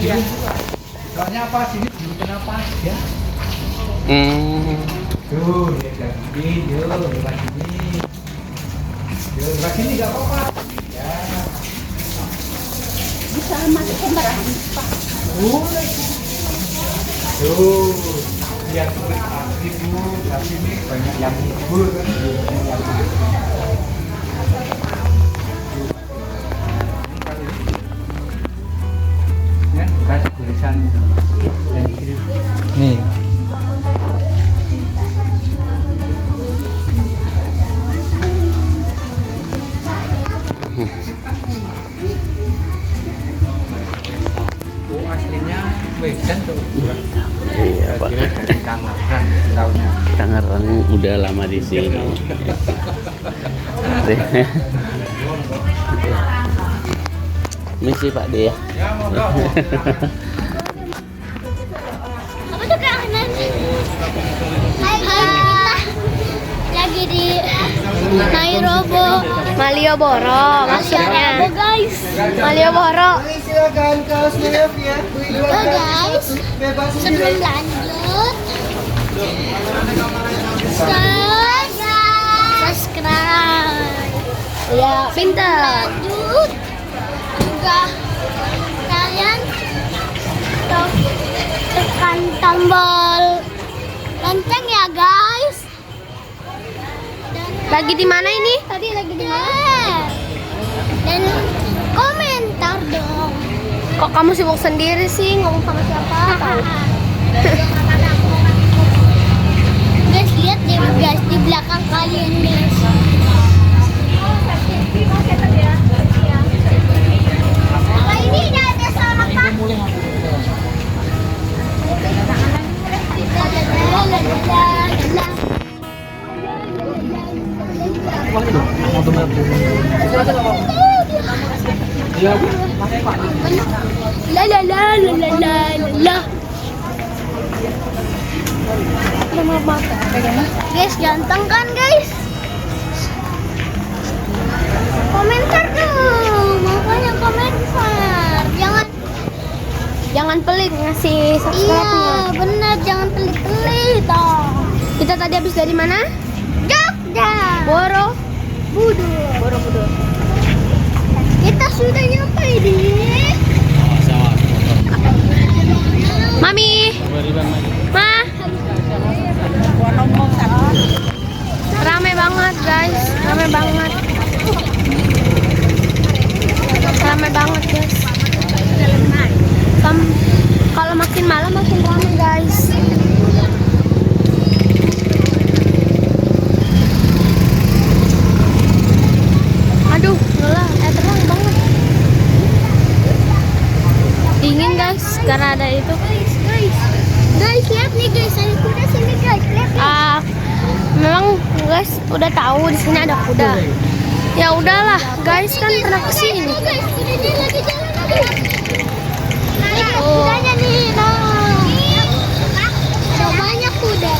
Iya. Soalnya apa sini belum kenapa ya? Tuh, lihat lagi, yuk, lewat sini. Yuk, lewat sini nggak apa-apa. Ya. Bisa masuk ke merahan, Pak. Tuh, lihat kulit asli Bu, tapi ini banyak yang libur kan, banyak yang kan kasih tulisan dan kirim. Nih. Oh, aslinya Wedan tuh. Iya Pak. Kira dari Tangerang tahunnya. Tangerang udah lama di sini. Misi Pak De ya. Ya monggo. Apa tuh Kak Hanan? Hai Kak. Lagi di Malioboro maksudnya. Guys. Malioboro. Silakan kaos maaf ya. Guys. Sebelum lanjut subscribe. Ya, pintar. Lanjut juga kalian tekan tombol lonceng ya guys. Lagi di mana ini? Tadi lagi di mana? Dan komentar dong. Kok kamu sibuk sendiri sih, ngomong sama siapa? Guys, lihat deh guys di belakang kalian guys. Apa ini ada sama Pak? La la la la la la la. Guys, ganteng kan guys? Komentar dong, makanya komentar. Jangan pelit ngasih subscribe-nya. Iya, benar, jangan pelit-pelit dong. Kita tadi habis dari mana? Jogja. Borobudur. Kita sudah nyampe di Mami. Ma. Rame banget guys, rame banget guys. Kalau makin malam makin rame guys. Aduh, lelah, terang banget. Dingin guys, karena ada itu. Guys, lihat nih guys, ada kuda sini guys. Lihat. Memang guys udah tahu di sini ada kuda. Ya udahlah, guys kan pernah kesini. Guys, kudanya lagi jalan lagi. Kudanya nih, ada banyak kuda.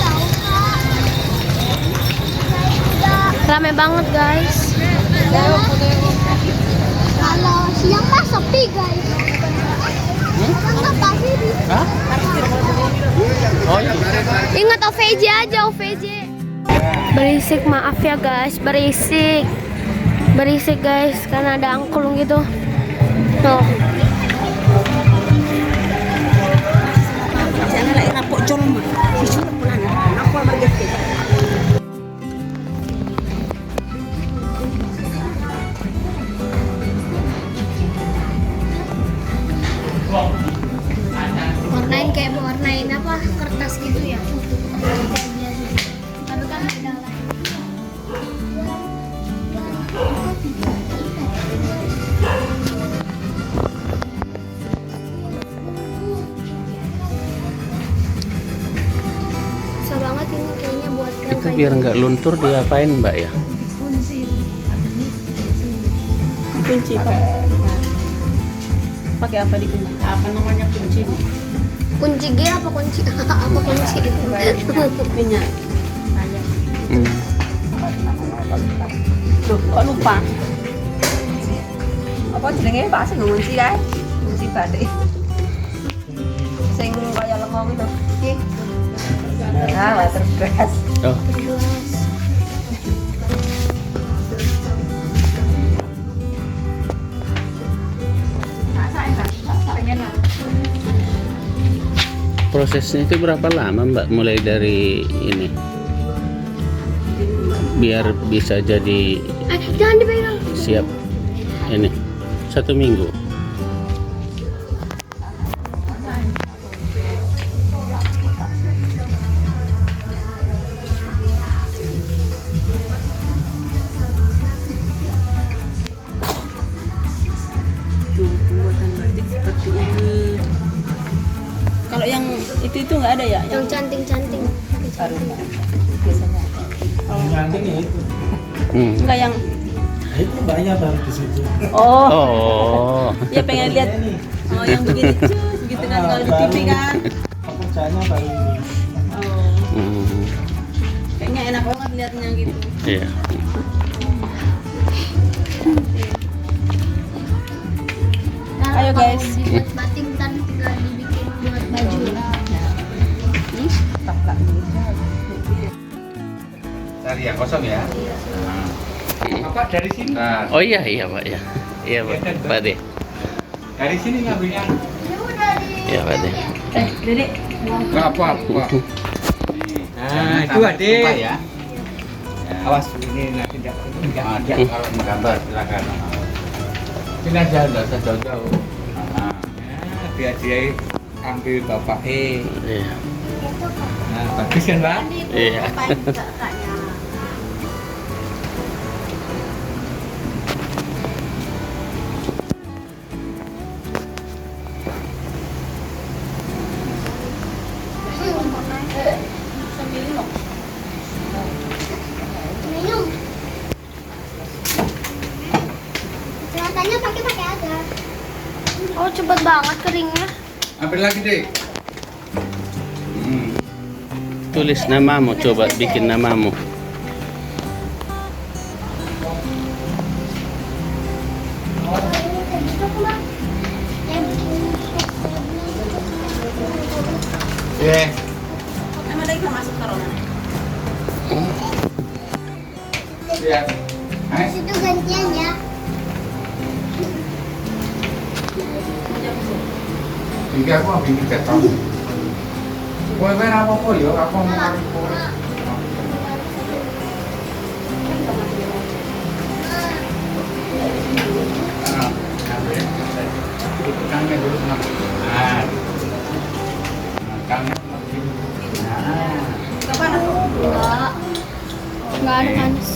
Rame banget guys. Kalau siang mah sepi guys. Enggak pasti. Hah? Oh iya. Ingat OVJ aja, OVJ. Berisik, maaf ya guys, berisik guys, karena ada angklung gitu. Tuh. Jangan lagi rapok colma. Siswa pulang ya. Aku marget. Warnain kayak warnain apa? Kertas gitu ya. Tapi kan ada lain. Susah banget ini kayaknya buat Itu biar nggak luntur diapain Mbak ya? Kunci Pak. Pakai apa dikunci? Apa namanya kunci? kunci G apa kunci apa kunci itu? Minyak. Loh, kok lupa? Apa jenenge Pak sing ngunci kae? Kunci batik. itu. Nah, watercress. Oh, prosesnya itu berapa lama Mbak? Mulai dari ini biar bisa jadi Jangan dipegang. siap ini 1 minggu. Tuh, pembuatan batik seperti ini. Kalau yang itu nggak ada ya? Yang canting-canting. Baru biasanya. Cantik ya itu. Enggak yang Nah, itu banyak baru di situ. oh, Oh, ya pengen lihat. Oh, yang begini cus, gitu kan kalau di TV kan. Pekerjaannya baru ini. Oh, hmm, kayaknya enak banget liatnya gitu. iya. Ayo, guys. Dibuat batik ntar tinggal dibikin buat baju. Cari yang kosong ya. Apa dari sini? Oh iya Pak ya. Iya Pak De. Dari sini ngambilnya. Iya Pak De. Dedek. Enggak apa-apa. Nah, itu Adik. Ya. Awas ini nanti enggak kalau menggambar silakan. Sini aja enggak usah jauh-jauh. Nah, biar dia ambil bapak Iya. Nah, bagus kan, Pak? Iya. Minum. Kelihatannya pakai aja. Oh, cepet banget keringnya. Ambil lagi, Dek. Tulis namamu, coba bikin namamu. Iya. Emang lagi kan masuk taruhan. Iya. Di situ gantian ya. Hingga aku ambil tiket kamu. Kowe apa yo? Aku mau karo kowe. Kangnya dulu kenapa? Nah, kangnya Enggak ada panas.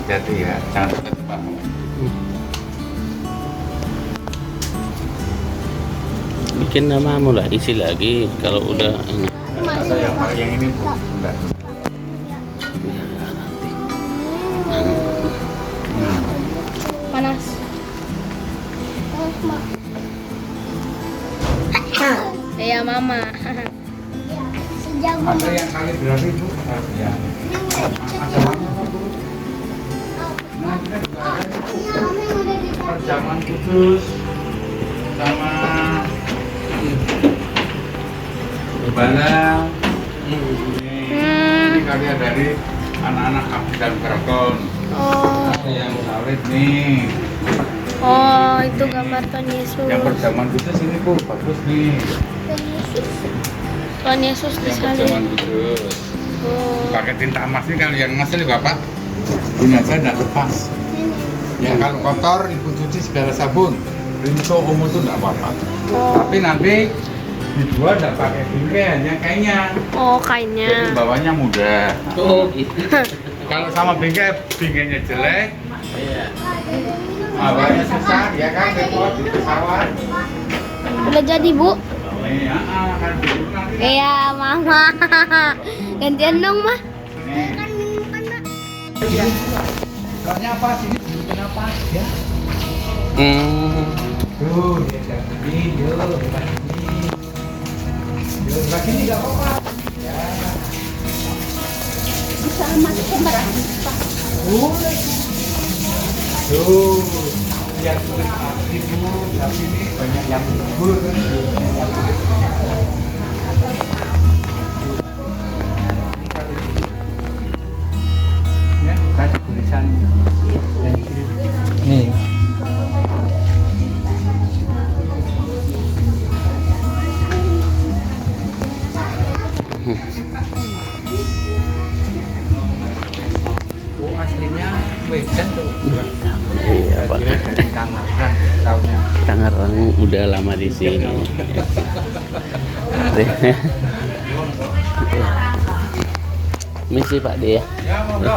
Jadi ya, jangan cepat-cepat. Bikin namamu lah, isi lagi kalau udah ini. Atau yang pakai yang ini Bu? Enggak. Panas. Iya, Mama. Sejam Ada yang kali berapa Bu? Ya. Ada mana Bu? Nah, kita juga ada perjamuan kudus sama Balang. Ini karya dari anak-anak Abdi dan Keraton. Oh, Ada yang sawit nih. oh itu gambar Tuhan Yesus. Yang perjamuan kudus ini Bu, bagus nih. Tuhan Yesus Yang disalib. perjamuan kudus. Oh. Pakai tinta emas ini kalau yang ngasih Bapak, ini aja enggak lepas. Ya kalau kotor Ibu cuci segala sabun. Rinso umum itu enggak apa-apa. Oh. Tapi nanti dijual enggak pakai bingkai, hanya kainnya. Oh, Jadi kainnya. bawahnya mudah. Oh gitu. Kalau sama bingkai, bingkainya jelek. Iya. Bawahnya susah, ya kan? Repot di pesawat. Udah jadi, Bu. Bawahnya, kan dulu nanti. Iya, Mama. Gantian dong, Mah. Iya. Soalnya apa sini? Kenapa? Ya. Tuh, dia jangan ini, yuk, depan ini. Yuk, depan sini nggak apa-apa. Ya. Bisa masuk ke barang. Boleh. Tuh, yang tulis asli Bu, tapi ini banyak yang gugur kan. Medan tuh. Iya Pak. Kira dari Tangerang tahunnya. Tangerang udah lama di sini. Misi Pak dia. Ya, monggo.